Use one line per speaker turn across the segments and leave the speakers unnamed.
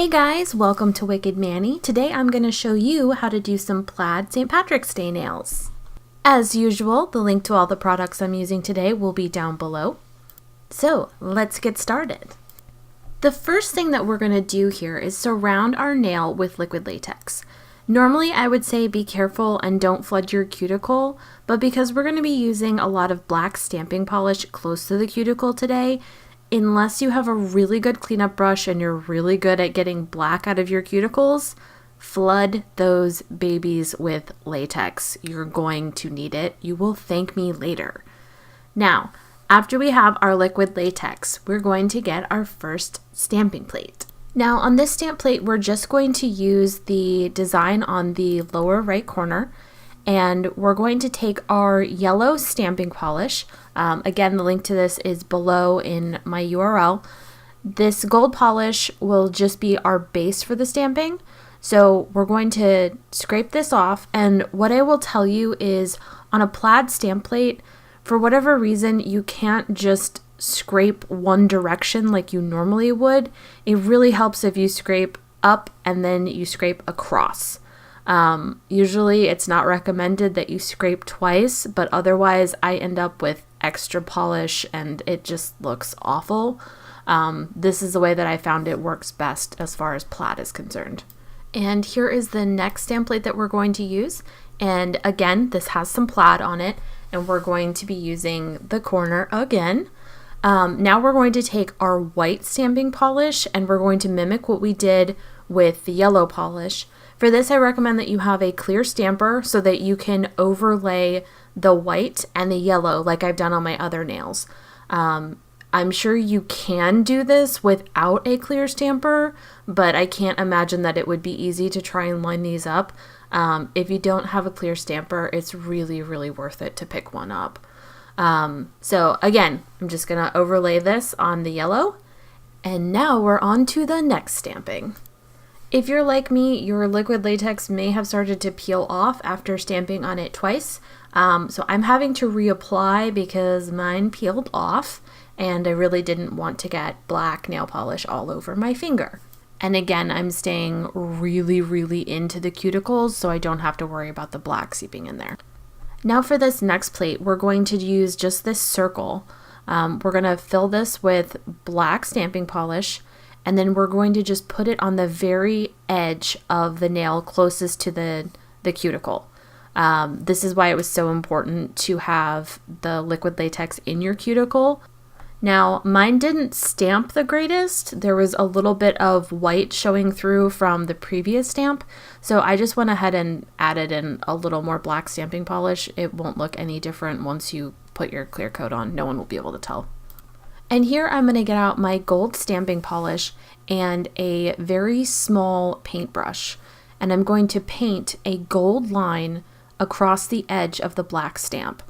Hey guys, welcome to Wicked Manny. Today I'm going to show you how to do some plaid St. Patrick's Day nails. As usual, the link to all the products I'm using today will be down below. So let's get started. The first thing that we're going to do here is surround our nail with liquid latex. Normally I would say be careful and don't flood your cuticle, but because we're going to be using a lot of black stamping polish close to the cuticle today, unless you have a really good cleanup brush and you're really good at getting black out of your cuticles, flood those babies with latex. You're going to need it. You will thank me later. Now, after we have our liquid latex, we're going to get our first stamping plate. Now, on this stamp plate, we're just going to use the design on the lower right corner, and we're going to take our yellow stamping polish. Again, the link to this is below in my URL. This gold polish will just be our base for the stamping. So we're going to scrape this off, and what I will tell you is on a plaid stamp plate, for whatever reason, you can't just scrape one direction like you normally would. It really helps if you scrape up and then you scrape across. Usually it's not recommended that you scrape twice, but otherwise I end up with extra polish and it just looks awful. This is the way that I found it works best as far as plaid is concerned. And here is the next stamp plate that we're going to use. And again, this has some plaid on it, and we're going to be using the corner again. Now we're going to take our white stamping polish and we're going to mimic what we did with the yellow polish. For this, I recommend that you have a clear stamper so that you can overlay the white and the yellow like I've done on my other nails. I'm sure you can do this without a clear stamper, but I can't imagine that it would be easy to try and line these up. If you don't have a clear stamper, it's really, really worth it to pick one up. So again, I'm just going to overlay this on the yellow, and now we're on to the next stamping. If you're like me, your liquid latex may have started to peel off after stamping on it twice. So I'm having to reapply because mine peeled off and I really didn't want to get black nail polish all over my finger. And again, I'm staying really, really into the cuticles so I don't have to worry about the black seeping in there. Now for this next plate, we're going to use just this circle. We're going to fill this with black stamping polish, and then we're going to just put it on the very edge of the nail closest to the cuticle. This is why it was so important to have the liquid latex in your cuticle. Now, mine didn't stamp the greatest. There was a little bit of white showing through from the previous stamp, so I just went ahead and added in a little more black stamping polish. It won't look any different once you put your clear coat on. No one will be able to tell. And here I'm going to get out my gold stamping polish and a very small paintbrush, and I'm going to paint a gold line across the edge of the black stamp.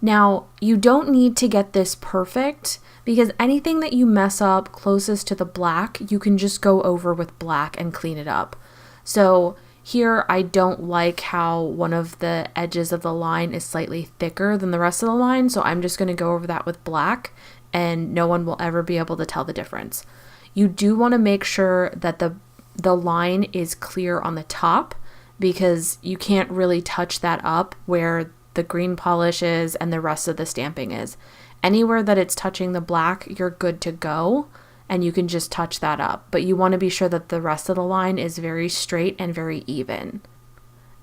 Now, you don't need to get this perfect because anything that you mess up closest to the black, you can just go over with black and clean it up. So here I don't like how one of the edges of the line is slightly thicker than the rest of the line, so I'm just going to go over that with black and no one will ever be able to tell the difference. You do want to make sure that the line is clear on the top because you can't really touch that up where the green polish is and the rest of the stamping is. Anywhere that it's touching the black, you're good to go and you can just touch that up. But you want to be sure that the rest of the line is very straight and very even.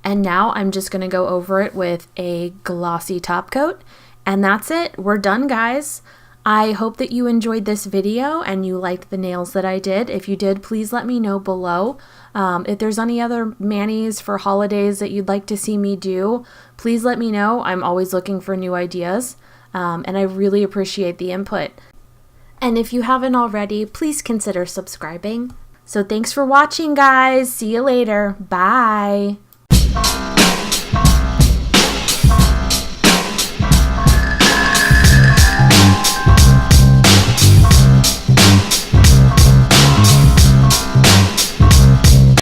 And now I'm just going to go over it with a glossy top coat. And that's it. We're done, guys. I hope that you enjoyed this video and you liked the nails that I did. If you did, please let me know below. If there's any other manis for holidays that you'd like to see me do, please let me know. I'm always looking for new ideas, and I really appreciate the input. And if you haven't already, please consider subscribing. So thanks for watching, guys. See you later. Bye.